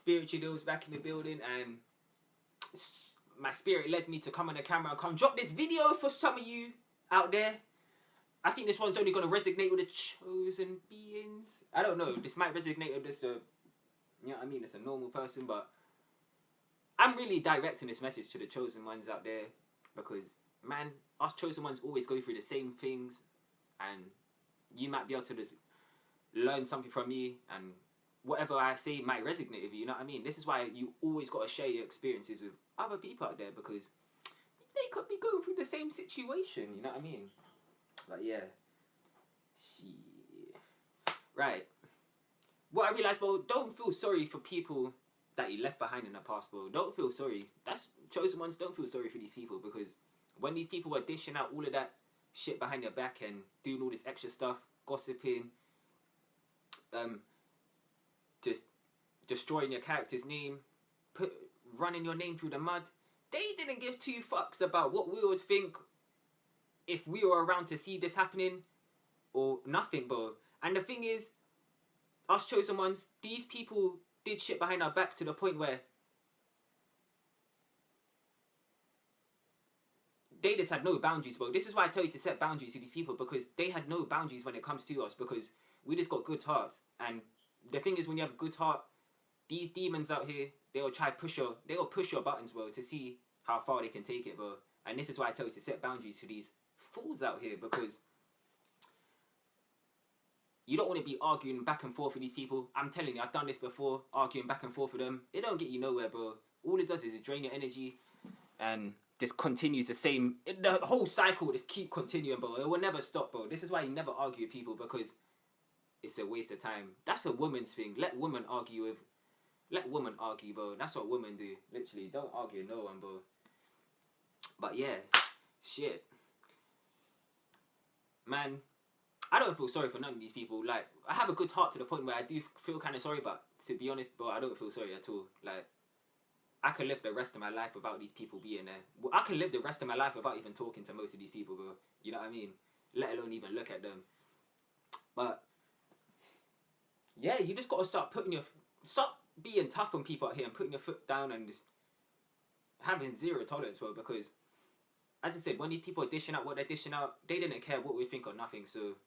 Spiritual Deals back in the building, and my spirit led me to come on the camera and come drop this video for some of you out there. I think this one's only going to resonate with the chosen beings. I don't know. This might resonate with just a, you know what I mean? It's a normal person, but I'm really directing this message to the chosen ones out there because, man, us chosen ones always go through the same things, and you might be able to just learn something from me, and whatever I say might resonate with you, you know what I mean? This is why you always got to share your experiences with other people out there, because they could be going through the same situation, you know what I mean? But yeah. Shit. Right. What I realised, bro, don't feel sorry for people that you left behind in the past, bro. Don't feel sorry. That's chosen ones, don't feel sorry for these people, because when these people were dishing out all of that shit behind your back and doing all this extra stuff, gossiping, just destroying your character's name, running your name through the mud, they didn't give two fucks about what we would think if we were around to see this happening, or nothing, bro. And the thing is, us chosen ones, these people did shit behind our back to the point where they just had no boundaries, bro. This is why I tell you to set boundaries to these people, because they had no boundaries when it comes to us, because we just got good hearts. And the thing is, when you have a good heart, these demons out here, they'll push your buttons, bro, to see how far they can take it, bro. And this is why I tell you to set boundaries to these fools out here, because you don't want to be arguing back and forth with these people. I'm telling you, I've done this before, arguing back and forth with them. It don't get you nowhere, bro. All it does is drain your energy, and just continues the same. The whole cycle will just keep continuing, bro. It will never stop, bro. This is why you never argue with people, because it's a waste of time. That's a woman's thing. Let women argue, bro. That's what women do. Literally, don't argue with no one, bro. But yeah, shit. Man, I don't feel sorry for none of these people. Like, I have a good heart to the point where I do feel kind of sorry, but to be honest, bro, I don't feel sorry at all. Like, I could live the rest of my life without these people being there. Well, I can live the rest of my life without even talking to most of these people, bro. You know what I mean? Let alone even look at them. But yeah, you just gotta stop being tough on people out here and putting your foot down and just having zero tolerance, bro. Because, as I said, when these people are dishing out what they're dishing out, they didn't care what we think or nothing. So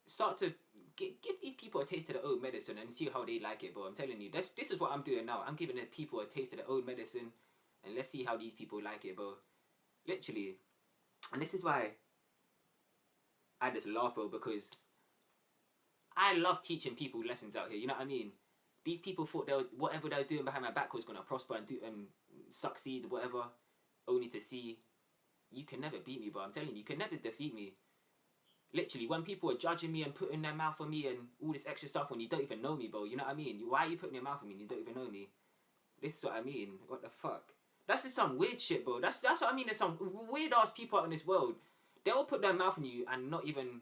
start to give these people a taste of their own medicine and see how they like it, bro. I'm telling you, this is what I'm doing now. I'm giving the people a taste of their own medicine, and let's see how these people like it, bro. Literally. And this is why I just laugh, bro, because I love teaching people lessons out here, you know what I mean? These people thought whatever they were doing behind my back was going to prosper and succeed, whatever, only to see, you can never beat me, bro. I'm telling you, you can never defeat me. Literally, when people are judging me and putting their mouth on me and all this extra stuff when you don't even know me, bro, you know what I mean? Why are you putting your mouth on me and you don't even know me? This is what I mean. What the fuck? That's just some weird shit, bro. That's what I mean. There's some weird ass people out in this world. They'll put their mouth on you and not even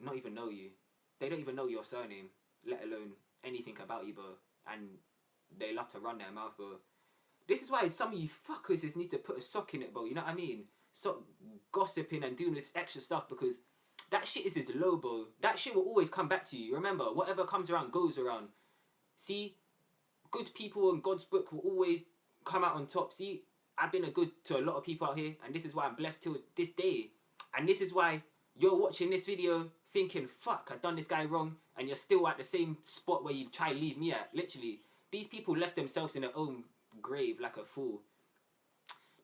know you. They don't even know your surname, let alone anything about you, bro. And they love to run their mouth, bro. This is why some of you fuckers just need to put a sock in it, bro. You know what I mean? Stop gossiping and doing this extra stuff, because that shit is just low, bro. That shit will always come back to you. Remember, whatever comes around goes around. See, good people in God's book will always come out on top. See, I've been a good to a lot of people out here, and this is why I'm blessed till this day. And this is why you're watching this video thinking, fuck, I've done this guy wrong, and you're still at the same spot where you try to leave me at. Literally, these people left themselves in their own grave like a fool.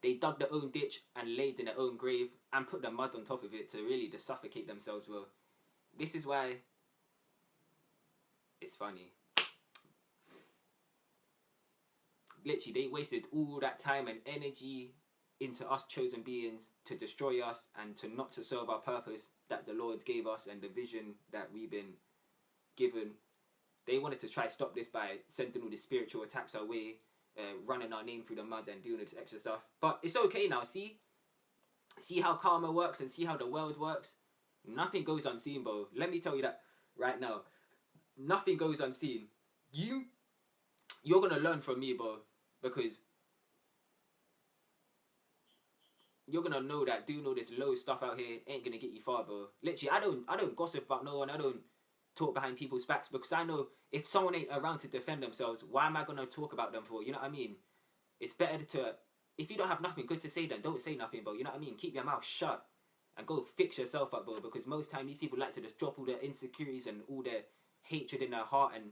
They dug their own ditch and laid in their own grave and put the mud on top of it to really just suffocate themselves, bro. This is why it's funny. Literally, they wasted all that time and energy into us chosen beings to destroy us and to not to serve our purpose that the Lord gave us and the vision that we've been given. They wanted to try to stop this by sending all the spiritual attacks our way, running our name through the mud and doing this extra stuff. But it's okay now, see how karma works and see how the world works. Nothing goes unseen, bro. Let me tell you that right now. Nothing goes unseen. You're gonna learn from me, bro, because you're gonna know that doing all this low stuff out here ain't gonna get you far, bro. Literally, I don't gossip about no one. I don't talk behind people's backs, because I know if someone ain't around to defend themselves, why am I gonna talk about them for? You know what I mean? It's better to, if you don't have nothing good to say, then don't say nothing, bro. You know what I mean? Keep your mouth shut and go fix yourself up, bro. Because most time these people like to just drop all their insecurities and all their hatred in their heart and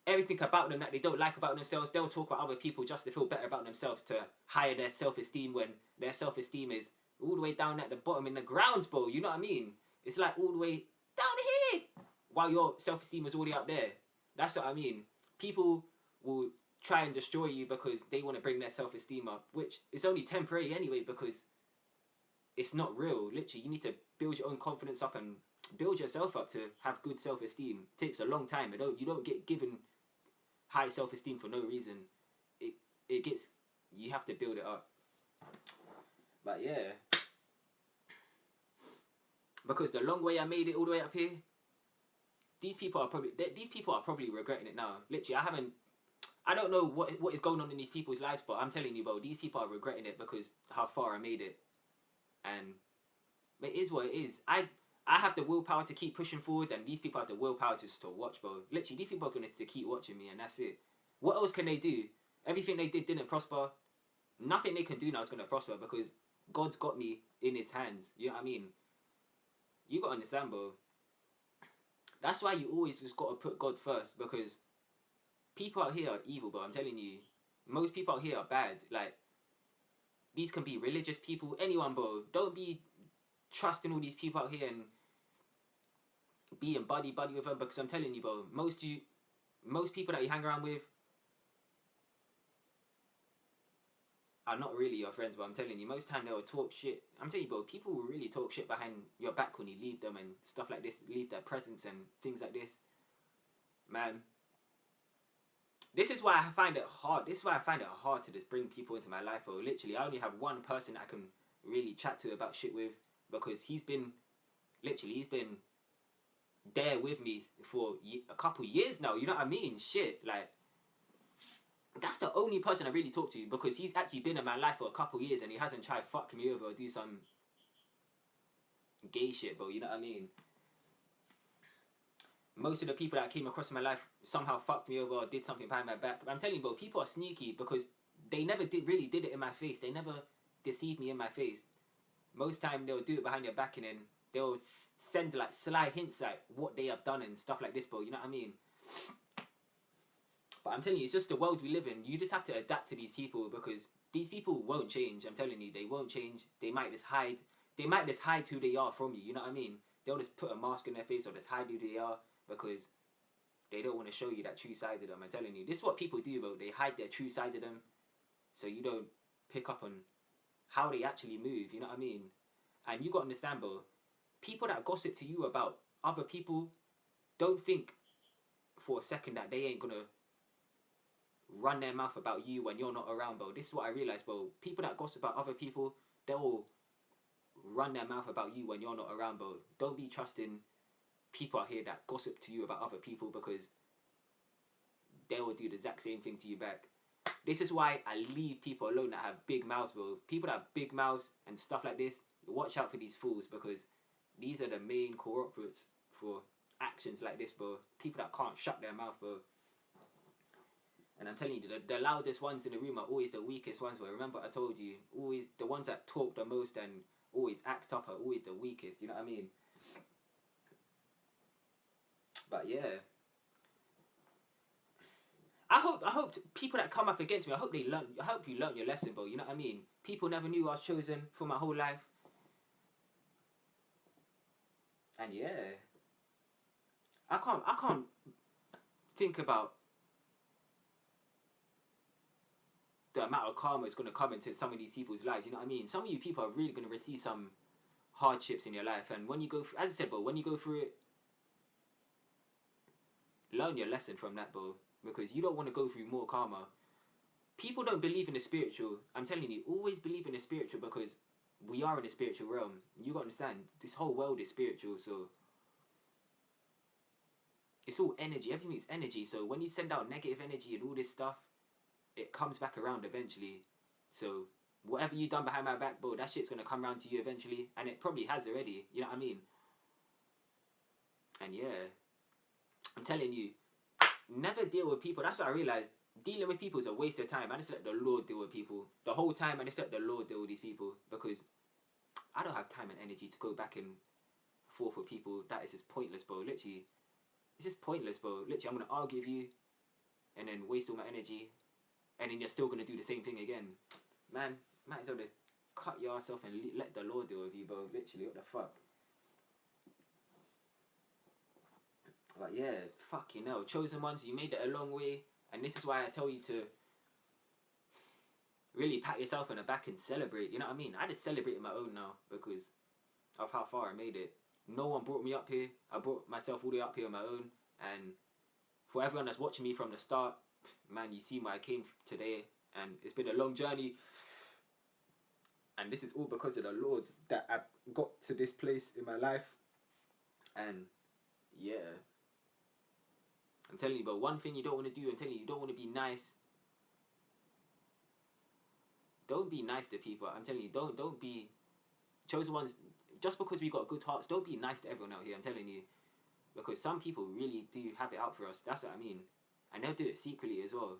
everything about them that they don't like about themselves. They'll talk about other people just to feel better about themselves, to higher their self-esteem, when their self-esteem is all the way down at the bottom in the ground, bro. You know what I mean? It's like all the way down here, while your self-esteem is already up there. That's what I mean. People will try and destroy you because they want to bring their self-esteem up, which is only temporary anyway, because it's not real. Literally, you need to build your own confidence up and build yourself up to have good self-esteem. It takes a long time. You don't get given high self-esteem for no reason. It gets, you have to build it up. But yeah, because the long way I made it all the way up here, these people are probably regretting it now. Literally, I don't know what is going on in these people's lives, but I'm telling you, bro, these people are regretting it because how far I made it. And it is what it is. I have the willpower to keep pushing forward, and these people have the willpower to still watch, bro. Literally, these people are going to keep watching me, and that's it. What else can they do? Everything they did didn't prosper. Nothing they can do now is going to prosper because God's got me in his hands. You know what I mean? You got to understand, bro. That's why you always just got to put God first, because people out here are evil, bro. I'm telling you. Most people out here are bad. Like, these can be religious people, anyone, bro. Don't be trusting all these people out here and being buddy with them, because I'm telling you, bro, most people that you hang around with are not really your friends, but I'm telling you, most time they'll talk shit. I'm telling you, bro, people will really talk shit behind your back when you leave them and stuff like this, leave their presence and things like this. Man, this is why I find it hard. This is why I find it hard to just bring people into my life, bro. Literally, I only have one person I can really chat to about shit with, because he's been there with me for a couple years now. You know what I mean? Shit, like, that's the only person I really talk to, because he's actually been in my life for a couple years and he hasn't tried fucking me over or do some gay shit, bro. You know what I mean? Most of the people that came across in my life somehow fucked me over or did something behind my back. But I'm telling you, bro, people are sneaky because they never really did it in my face. They never deceived me in my face. Most time they'll do it behind your back, and then they'll send like sly hints at what they have done and stuff like this, bro. You know what I mean? But I'm telling you, it's just the world we live in. You just have to adapt to these people, because these people won't change. I'm telling you, they won't change. They might just hide. They might just hide who they are from you. You know what I mean? They'll just put a mask on their face or just hide who they are because they don't want to show you that true side of them. I'm telling you, this is what people do, bro. They hide their true side of them so you don't pick up on how they actually move. You know what I mean? And you got to understand, bro, people that gossip to you about other people, don't think for a second that they ain't going to run their mouth about you when you're not around, bro. This is what I realized, bro. People that gossip about other people, they'll run their mouth about you when you're not around, bro. Don't be trusting people out here that gossip to you about other people, because they will do the exact same thing to you back. This is why I leave people alone that have big mouths, bro. People that have big mouths and stuff like this, watch out for these fools, because these are the main culprits for actions like this, bro. People that can't shut their mouth, bro. And I'm telling you, the loudest ones in the room are always the weakest ones, bro. Remember I told you, always the ones that talk the most and always act up are always the weakest, you know what I mean? But yeah, I hope people that come up against me, I hope you learn your lesson, bro. You know what I mean? People never knew I was chosen for my whole life. And yeah, I can't think about the amount of karma is going to come into some of these people's lives. You know what I mean? Some of you people are really going to receive some hardships in your life, and when you go, as I said, bro, when you go through it, learn your lesson from that, bro, because you don't want to go through more karma. People don't believe in the spiritual. I'm telling you, always believe in the spiritual, because we are in the spiritual realm. You got to understand, this whole world is spiritual, so it's all energy. Everything is energy. So when you send out negative energy and all this stuff, it comes back around eventually. So whatever you done behind my back, bro, that shit's gonna come around to you eventually, and it probably has already. You know what I mean? And yeah, I'm telling you, never deal with people. That's what I realized. Dealing with people is a waste of time. I just let the Lord deal with people. The whole time I just let the Lord deal with these people, because I don't have time and energy to go back and forth with people. That is just pointless, bro. Literally, it's just pointless, bro. Literally, I'm gonna argue with you and then waste all my energy, and then you're still gonna do the same thing again. Man, might as well just cut yourself and let the Lord deal with you, bro. Literally, what the fuck? But yeah, fucking hell. Chosen ones, you made it a long way. And this is why I tell you to really pat yourself on the back and celebrate. You know what I mean? I just celebrate my own now because of how far I made it. No one brought me up here. I brought myself all the way up here on my own. And for everyone that's watching me from the start, man, you see where I came today. And it's been a long journey. And this is all because of the Lord that I got to this place in my life. And yeah. I'm telling you, but one thing you don't want to do, I'm telling you, you don't want to be nice. Don't be nice to people. I'm telling you, don't be chosen ones. Just because we got good hearts, don't be nice to everyone out here. I'm telling you, because some people really do have it out for us. That's what I mean, and they'll do it secretly as well.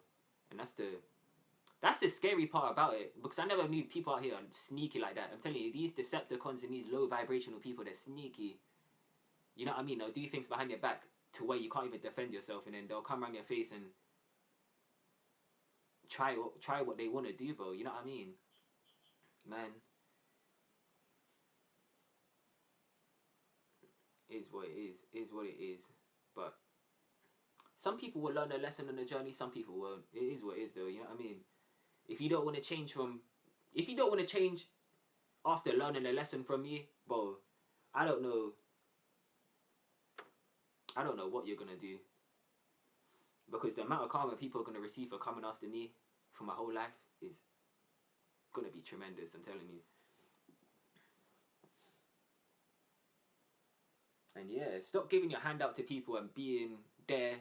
And that's the scary part about it, because I never knew people out here are sneaky like that. I'm telling you, these Decepticons and these low vibrational people, they're sneaky. You know what I mean? They'll do things behind your back to where you can't even defend yourself, and then they'll come around your face and try what they want to do, bro. You know what I mean? Man, is what it is what it is. But some people will learn a lesson on the journey, some people won't. It is what it is, though. You know what I mean? If you don't want to change after learning a lesson from me, bro, I don't know what you're gonna do, because the amount of karma people are gonna receive for coming after me for my whole life is gonna be tremendous. I'm telling you. And yeah, stop giving your hand out to people and being there,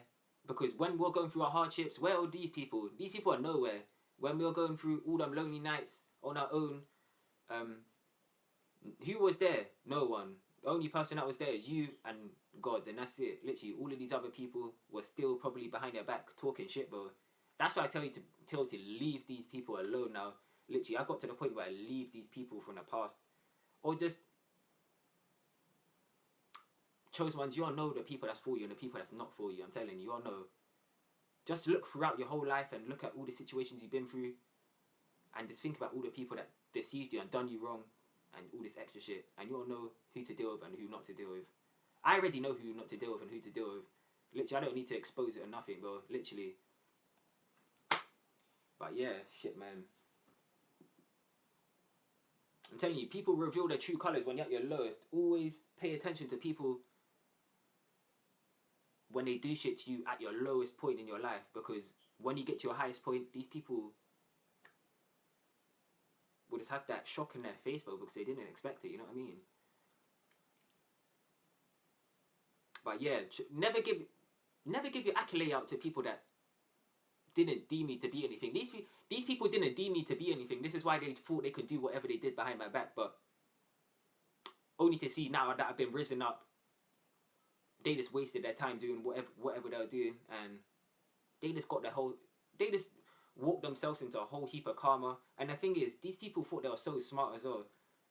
because when we're going through our hardships, where are these people? These people are nowhere. When we were going through all them lonely nights on our own, who was there? No one. The only person that was there is you and God, and that's it. Literally, all of these other people were still probably behind their back talking shit, bro. That's why I tell you to leave these people alone now. Literally, I got to the point where I leave these people from the past, or just chosen ones. You all know the people that's for you and the people that's not for you. I'm telling you, you all know. Just look throughout your whole life and look at all the situations you've been through, and just think about all the people that deceived you and done you wrong, and all this extra shit, and you all know who to deal with and who not to deal with. I already know who not to deal with and who to deal with. Literally, I don't need to expose it or nothing, bro. Literally. But yeah, shit, man. I'm telling you, people reveal their true colours when you're at your lowest. Always pay attention to people when they do shit to you at your lowest point in your life, because when you get to your highest point, these people will just have that shock in their face, bro, because they didn't expect it. You know what I mean? But yeah, never give your accolade out to people that didn't deem me to be anything. These people didn't deem me to be anything. This is why they thought they could do whatever they did behind my back, but only to see now that I've been risen up, they just wasted their time doing whatever they were doing, and they just walked themselves into a whole heap of karma. And the thing is, these people thought they were so smart as well.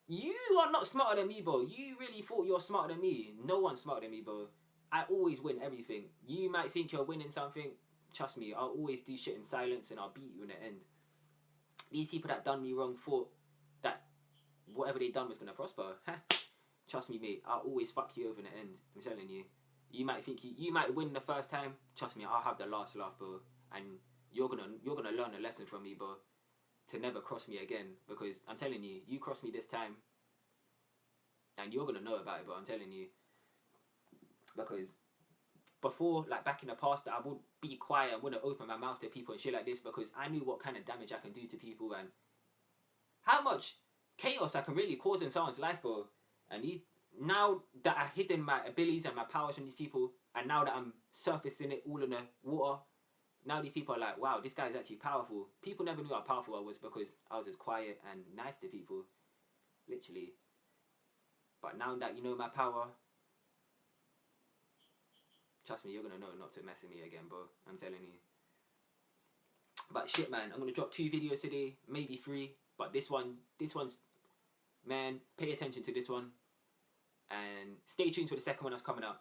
You are not smarter than me, bro. You really thought you're smarter than me. No one's smarter than me, bro. I always win everything. You might think you're winning something. Trust me, I'll always do shit in silence and I'll beat you in the end. These people that done me wrong thought that whatever they done was going to prosper. Trust me, mate. I'll always fuck you over in the end. I'm telling you. You might think you might win the first time. Trust me, I'll have the last laugh, bro. And you're gonna learn a lesson from me, bro. To never cross me again. Because I'm telling you, you cross me this time, and you're gonna know about it, bro. I'm telling you. Because before, like back in the past, I would be quiet and wouldn't open my mouth to people and shit like this, because I knew what kind of damage I can do to people and how much chaos I can really cause in someone's life, bro. And now that I've hidden my abilities and my powers from these people, and now that I'm surfacing it all in the water, now these people are like, wow, this guy's actually powerful. People never knew how powerful I was because I was as quiet and nice to people. Literally. But now that you know my power, trust me, you're gonna know not to mess with me again, bro. I'm telling you. But shit, man, I'm gonna drop 2 videos today, maybe 3. But this one's, man, pay attention to this one, and stay tuned for the second one that's coming out.